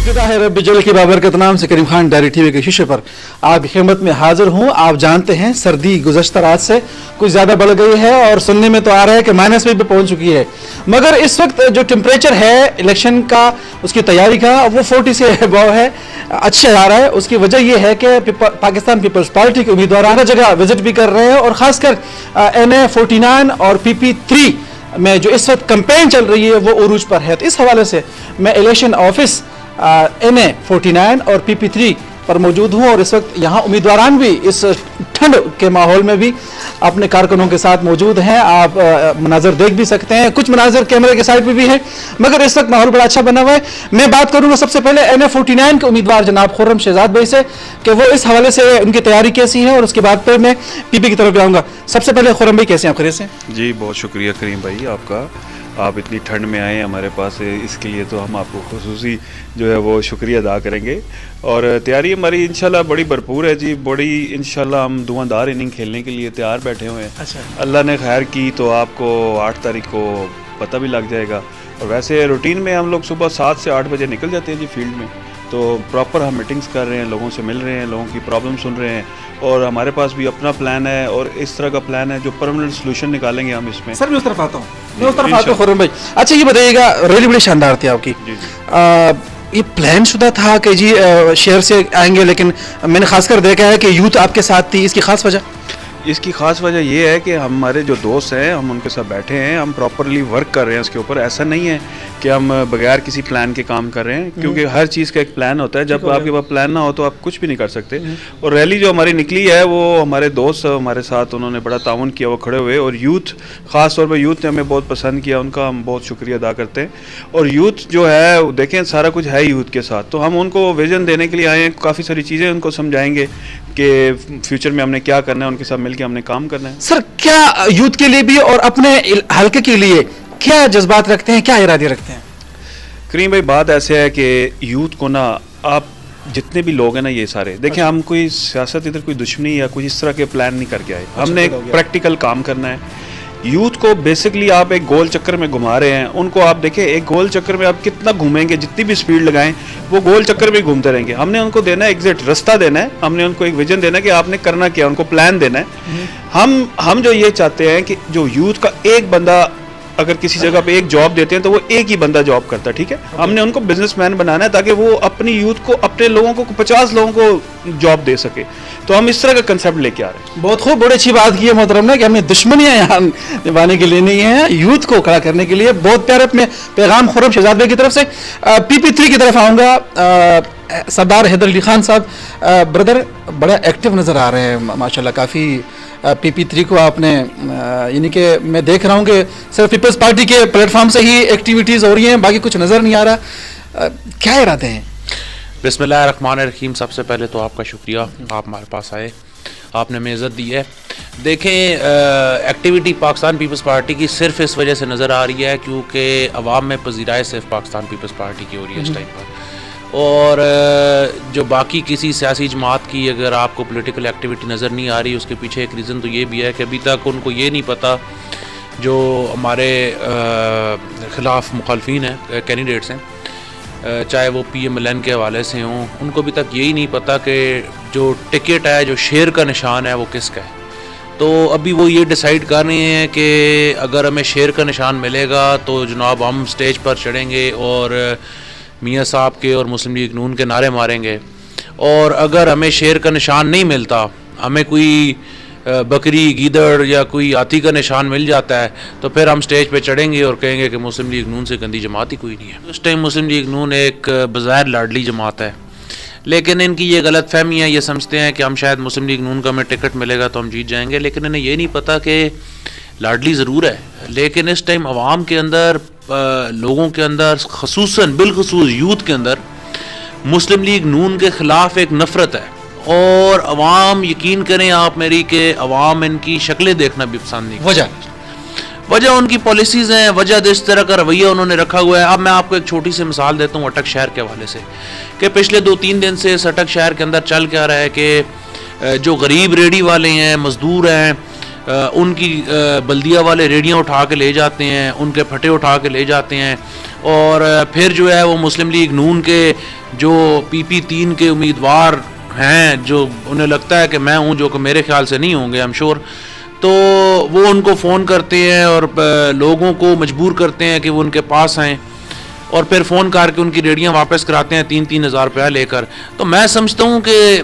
रब्बिल की बाबरकत नाम से करीम खान डायरी टीवी के शीशे पर आपकी खिदमत में हाजिर हूँ। आप जानते हैं सर्दी गुज़श्ता रात से कुछ ज़्यादा बढ़ गई है और सुनने में तो आ रहा है कि माइनस में भी पहुँच चुकी है, मगर इस वक्त जो टेम्परेचर है इलेक्शन का उसकी तैयारी का वो 40 से अबव है, अच्छा जा रहा है। उसकी वजह यह है कि पाकिस्तान पीपल्स पार्टी के उम्मीदवार हर जगह विजिट भी कर रहे हैं और ख़ासकर NA49 और PP3 में जो इस वक्त कैंपेन चल रही है वो उरूज पर है। तो इस हवाले से मैं इलेक्शन ऑफिस NA49 और PP3 पर मौजूद हूँ और इस वक्त यहाँ उम्मीदवारान भी इस ठंड के माहौल में भी अपने कारकुनों के साथ मौजूद हैं। आप मनाजर देख भी सकते हैं, कुछ मनाजर कैमरे के साइड पे भी हैं, मगर इस वक्त माहौल बड़ा अच्छा बना हुआ है। मैं बात करूँगा सबसे पहले NA49 के उम्मीदवार जनाब खुर्रम शहजाद भाई से कि वो इस हवाले से उनकी तैयारी कैसी है और उसके बाद फिर मैं PP की तरफ जाऊँगा। सबसे पहले खुर्रम भाई कैसे हैं आप? खैरियत से? जी बहुत शुक्रिया करीम भाई आपका, आप इतनी ठंड में आए हमारे पास, इसके लिए तो हम आपको खुसूसी जो है वो शुक्रिया अदा करेंगे। और तैयारी हमारी इंशाल्लाह बड़ी भरपूर है जी, बड़ी इंशाल्लाह हम धुआंधार इनिंग खेलने के लिए तैयार बैठे हुए हैं। अच्छा, अल्लाह ने खैर की तो आपको 8 तारीख को पता भी लग जाएगा। और वैसे रूटीन में हम लोग सुबह 7 से 8 बजे निकल जाते हैं जी फील्ड में, तो प्रॉपर हम मीटिंग्स कर रहे हैं, लोगों से मिल रहे हैं, लोगों की प्रॉब्लम सुन रहे हैं और हमारे पास भी अपना प्लान है और इस तरह का प्लान है जो परमानेंट सोल्यूशन निकालेंगे हम इसमें। सर मैं उस तरफ आता हूँ खुर्रम भाई। अच्छा ये बताइएगा, रैली बड़ी शानदार थी आपकी। ये प्लान शुदा था कि जी शहर से आएंगे, लेकिन मैंने खासकर देखा है कि यूथ आपके साथ थी, इसकी खास वजह? इसकी ख़ास वजह ये है कि हमारे जो दोस्त हैं हम उनके साथ बैठे हैं, हम प्रॉपरली वर्क कर रहे हैं इसके ऊपर। ऐसा नहीं है कि हम बगैर किसी प्लान के काम कर रहे हैं, क्योंकि हर चीज़ का एक प्लान होता है। जब आपके पास प्लान ना हो तो आप कुछ भी नहीं कर सकते। और रैली जो हमारी निकली है वो हमारे दोस्त हमारे साथ उन्होंने बड़ा ताउन किया, वो खड़े हुए, और यूथ ख़ास तौर पर यूथ ने हमें बहुत पसंद किया, उनका हम बहुत शुक्रिया अदा करते हैं। और यूथ जो है देखें सारा कुछ है यूथ के साथ, तो हम उनको विज़न देने के लिए आए हैं, काफ़ी सारी चीज़ें उनको समझाएंगे कि फ्यूचर में हमने क्या करना है, उनके साथ मिलकर हमने काम करना है। सर क्या यूथ के लिए भी और अपने हल्के के लिए क्या जज्बात रखते हैं, क्या इरादे रखते हैं? करीम भाई बात ऐसे है कि यूथ को ना, आप जितने भी लोग हैं ना ये सारे देखें, हम कोई सियासत इधर कोई दुश्मनी या कोई इस तरह के प्लान नहीं करके आए, हमने एक प्रैक्टिकल काम करना है। यूथ को बेसिकली आप एक गोल चक्कर में घुमा रहे हैं, उनको आप देखें एक गोल चक्कर में आप कितना घूमेंगे, जितनी भी स्पीड लगाएं वो गोल चक्कर में घूमते रहेंगे। हमने उनको देना है एग्जैक्ट रास्ता देना है, हमने उनको एक विजन देना है कि आपने करना क्या, उनको प्लान देना है। हम जो ये चाहते हैं कि जो यूथ का एक बंदा अगर किसी जगह पे एक जॉब देते हैं तो वो एक ही बंदा जॉब करता है, ठीक है। हमने उनको बिजनेसमैन बनाना है ताकि वो अपनी यूथ को, अपने लोगों को 50 लोगों को जॉब दे सके। तो हम इस तरह का कंसेप्ट लेके आ रहे हैं। बहुत खूब, बड़ी अच्छी बात की है मोहतरम ने कि हमें दुश्मनियां यहाँ निभाने के लिए नहीं है, यूथ को खड़ा करने के लिए। बहुत प्यारे अपने पैगाम खुर्रम शहजाद भाई की तरफ से। PP3 की तरफ आऊँगा, सरदार हैदर अली खान साहब, ब्रदर बड़ा एक्टिव नज़र आ रहे हैं माशाल्लाह, काफ़ी PP3 को आपने यानी कि मैं देख रहा हूँ कि सिर्फ पीपल्स पार्टी के प्लेटफॉर्म से ही एक्टिविटीज़ हो रही हैं, बाकी कुछ नज़र नहीं आ रहा, क्या इरादे हैं? बिस्मिल्लाहिर्रहमानिर्रहीम। सबसे पहले तो आपका शुक्रिया, आप हमारे पास आए, आपने हमें इज़्ज़त दी है। देखें एक्टिविटी पाकिस्तान पीपल्स पार्टी की सिर्फ इस वजह से नज़र आ रही है क्योंकि अवाम में पजीराई सिर्फ पाकिस्तान पीपल्स पार्टी की हो रही है इस टाइम पर, और जो बाकी किसी सियासी जमात की अगर आपको पॉलिटिकल एक्टिविटी नज़र नहीं आ रही, उसके पीछे एक रीज़न तो ये भी है कि अभी तक उनको ये नहीं पता, जो हमारे ख़िलाफ़ मुखालफिन हैं, कैंडिडेट्स हैं, चाहे वो PMLN के हवाले से हों, उनको अभी तक यही नहीं पता कि जो टिकट है, जो शेर का निशान है, वो किसका है। तो अभी वो ये डिसाइड कर रहे हैं कि अगर हमें शेर का निशान मिलेगा तो जनाब हम स्टेज पर चढ़ेंगे और मियाँ साहब के और मुस्लिम लीग नून के नारे मारेंगे, और अगर हमें शेर का निशान नहीं मिलता, हमें कोई बकरी, गीदड़ या कोई हाथी का निशान मिल जाता है, तो फिर हम स्टेज पे चढ़ेंगे और कहेंगे कि मुस्लिम लीग नून से गंदी जमात ही कोई नहीं है। उस टाइम मुस्लिम लीग नून एक बज़ाहिर लाडली जमात है, लेकिन इनकी ये गलत फहमी है, ये समझते हैं कि हम शायद मुस्लिम लीग नून का हमें टिकट मिलेगा तो हम जीत जाएंगे, लेकिन इन्हें ये नहीं पता कि लाडली ज़रूर है, लेकिन इस टाइम अवाम के अंदर, लोगों के अंदर, खसूसन बिलखसूस यूथ के अंदर मुस्लिम लीग नून के ख़िलाफ़ एक नफ़रत है। और अवाम, यकीन करें आप मेरी, कि अवाम इनकी शक्लें देखना भी पसंद नहीं। वजह उनकी पॉलिसीज़ हैं, वजह इस तरह का रवैया उन्होंने रखा हुआ है। अब मैं आपको एक छोटी सी मिसाल देता हूँ अटक शहर के हवाले से, कि पिछले 2-3 दिन से इस अटक शहर के अंदर चल क्या रहा है कि जो गरीब रेडी वाले हैं, मज़दूर हैं, उनकी बल्दिया वाले रेडियाँ उठा के ले जाते हैं, उनके फटे उठा के ले जाते हैं اور پھر جو ہے وہ مسلم لیگ نون کے جو PP3 کے امیدوار ہیں جو انہیں لگتا ہے کہ میں ہوں جو کہ میرے خیال سے نہیں ہوں گے I'm sure, تو وہ ان کو فون کرتے ہیں اور لوگوں کو مجبور کرتے ہیں کہ وہ ان کے پاس آئیں اور پھر فون کر کے ان کی ریڑیاں واپس کراتے ہیں 3-3 ہزار روپیہ لے کر. تو میں سمجھتا ہوں کہ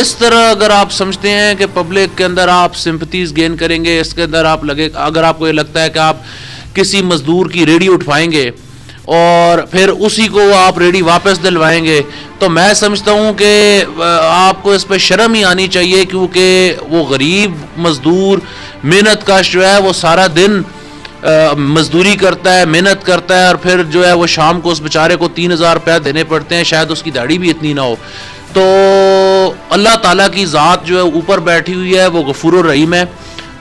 اس طرح اگر آپ سمجھتے ہیں کہ پبلک کے اندر آپ سمپتیز گین کریں گے, اس کے اندر آپ اگر آپ کو یہ لگتا ہے کہ آپ کسی مزدور کی ریڑھی اٹھوائیں گے اور پھر اسی کو آپ ریڑھی واپس دلوائیں گے, تو میں سمجھتا ہوں کہ آپ کو اس پہ شرم ہی آنی چاہیے, کیونکہ وہ غریب مزدور محنت کش جو ہے وہ سارا دن مزدوری کرتا ہے, محنت کرتا ہے, اور پھر جو ہے وہ شام کو اس بیچارے کو 3,000 روپیہ دینے پڑتے ہیں, شاید اس کی داڑھی بھی اتنی نہ ہو. تو اللہ تعالیٰ کی ذات جو ہے اوپر بیٹھی ہوئی ہے وہ غفور الرحیم ہے,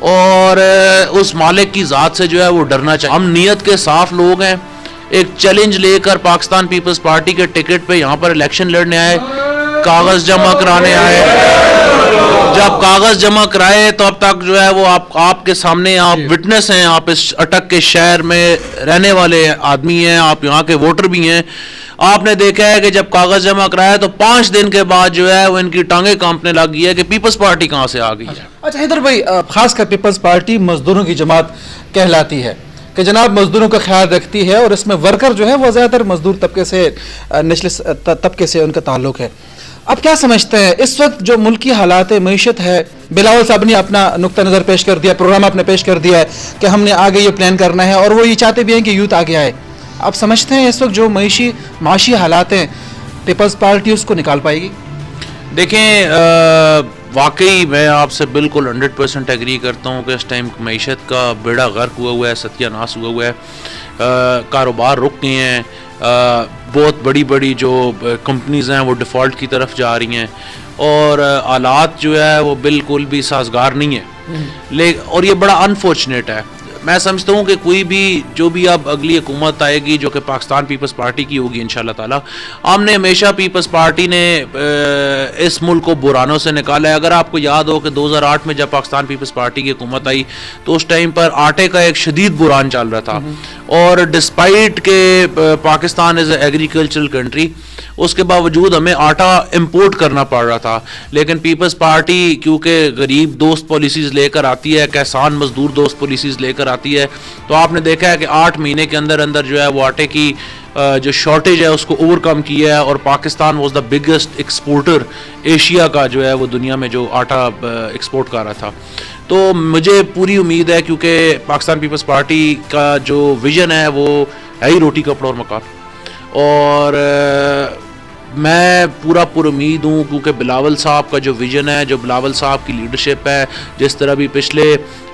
اور اس مالک کی ذات سے جو ہے وہ ڈرنا چاہیے. ہم نیت کے صاف لوگ ہیں, ایک چیلنج لے کر پاکستان پیپلز پارٹی کے ٹکٹ پہ یہاں پر الیکشن لڑنے آئے, کاغذ جمع کرانے آئے. جب کاغذ جمع کرائے تو اب تک جو ہے وہ آپ کے سامنے آپ وٹنس ہیں, آپ اس اٹک کے شہر میں رہنے والے آدمی ہیں, آپ یہاں کے ووٹر بھی ہیں. آپ نے دیکھا ہے کہ جب کاغذ جمع کرایا تو 5 دن کے بعد جو ہے وہ ان کی ٹانگیں کانپنے لگی ہے کہ پیپلز پارٹی کہاں سے آ گئی ہے. اچھا حیدر بھائی, خاص کر پیپلز پارٹی مزدوروں کی جماعت کہلاتی ہے کہ جناب مزدوروں کا خیال رکھتی ہے, اور اس میں ورکر جو ہے وہ زیادہ تر مزدور طبقے سے نچلے طبقے سے ان کا تعلق ہے. اب کیا سمجھتے ہیں اس وقت جو ملکی حالات معیشت ہے, بلاول صاحب نے اپنا نقطہ نظر پیش کر دیا, پروگرام اپنے پیش کر دیا ہے کہ ہم نے آگے یہ پلان کرنا ہے, اور وہ یہ چاہتے بھی ہیں کہ یوتھ آگے آئے. آپ سمجھتے ہیں اس وقت جو معاشی حالات ہیں پیپلز پارٹی اس کو نکال پائے گی؟ دیکھیں, واقعی میں آپ سے بالکل 100% ایگری کرتا ہوں کہ اس ٹائم معیشت کا بیڑا غرق ہوا ہے, ستیہ ناس ہوا ہے, کاروبار رک گئے ہیں, بہت بڑی جو کمپنیز ہیں وہ ڈیفالٹ کی طرف جا رہی ہیں, اور حالات جو ہے وہ بالکل بھی سازگار نہیں ہے, اور یہ بڑا انفارچونیٹ ہے. میں سمجھتا ہوں کہ کوئی بھی جو بھی اب اگلی حکومت آئے گی جو کہ پاکستان پیپلز پارٹی کی ہوگی انشاءاللہ تعالی, ہم نے ہمیشہ پیپلز پارٹی نے اس ملک کو بحرانوں سے نکالا ہے. اگر آپ کو یاد ہو کہ 2008 میں جب پاکستان پیپلز پارٹی کی حکومت آئی تو اس ٹائم پر آٹے کا ایک شدید بحران چل رہا تھا, اور ڈسپائٹ کہ پاکستان از اے ایگریکلچرل کنٹری, اس کے باوجود ہمیں آٹا امپورٹ کرنا پڑ رہا تھا. لیکن پیپلز پارٹی کیونکہ غریب دوست پالیسیز لے کر آتی ہے, کسان مزدور دوست پالیسیز لے کر آتی ہے, تو آپ نے دیکھا ہے کہ 8 مہینے کے اندر جو ہے وہ آٹے کی جو شارٹیج ہے اس کو اوور کم کیا ہے, اور Pakistan was the biggest exporter Asia کا جو ہے وہ دنیا میں جو آٹا ایکسپورٹ کر رہا تھا. تو مجھے پوری امید ہے کیونکہ پاکستان پیپلز پارٹی کا جو ویژن ہے وہ ہے ہی روٹی کپڑا اور مکان, اور میں پورا پر امید ہوں کیونکہ بلاول صاحب کا جو ویژن ہے, جو بلاول صاحب کی لیڈرشپ ہے, جس طرح بھی پچھلے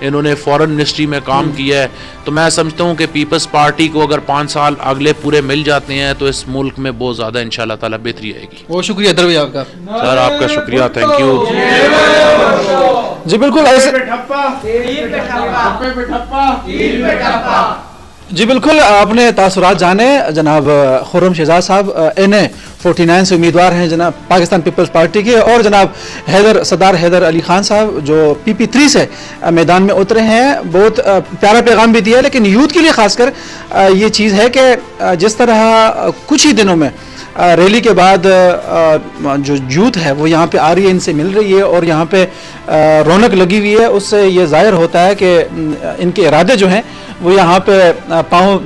انہوں نے فورن منسٹری میں کام کیا ہے, تو میں سمجھتا ہوں کہ پیپلز پارٹی کو اگر 5 سال اگلے پورے مل جاتے ہیں تو اس ملک میں بہت زیادہ انشاءاللہ تعالی بہتری آئے گی. بہت شکریہ حیدر بھائی آپ کا. سر آپ کا شکریہ, تھینک یو. جی بالکل ایسے جی بالکل آپ نے تاثرات جانے. جناب خرم شہزاد صاحب NA49 سے امیدوار ہیں جناب پاکستان پیپلز پارٹی کے, اور جناب صدر حیدر علی خان صاحب جو PP3 سے میدان میں اترے ہیں. بہت پیارا پیغام بھی دیا, لیکن یوتھ کے لیے خاص کر یہ چیز ہے کہ جس طرح کچھ ہی دنوں میں ریلی کے بعد جو یوتھ ہے وہ یہاں پہ آ رہی ہے, ان سے مل رہی ہے, اور یہاں پہ رونق لگی ہوئی ہے, اس سے یہ ظاہر ہوتا ہے کہ ان کے ارادے جو ہیں وہ یہاں پہ پاؤں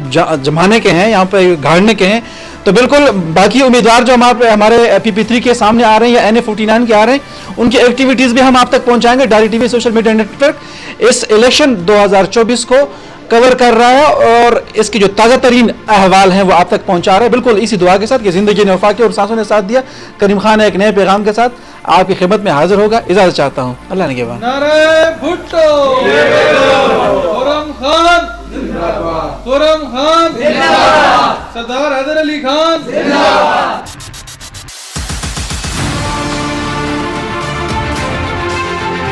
جمانے کے ہیں, یہاں پہ گھاڑنے کے ہیں. تو بالکل باقی امیدوار جو ہمارے PP3 کے سامنے آ رہے ہیں یا NA49 کے آ رہے ہیں, ان کی ایکٹیویٹیز بھی ہم آپ تک پہنچائیں گے. ڈاری TV social media network اس الیکشن 2024 کو کور کر رہا ہے, اور اس کی جو تازہ ترین احوال ہیں وہ آپ تک پہنچا رہا ہے. بالکل اسی دعا کے ساتھ کہ زندگی نے وفا کی اور سانسوں نے ساتھ دیا. کریم خان ایک نئے پیغام کے ساتھ آپ کی خدمت میں حاضر ہوگا. اجازت چاہتا ہوں, اللہ نے نگہبان. نعرہ بھٹو خرم خان زندہ باد, خرم خان زندہ باد, سردار حیدر علی خان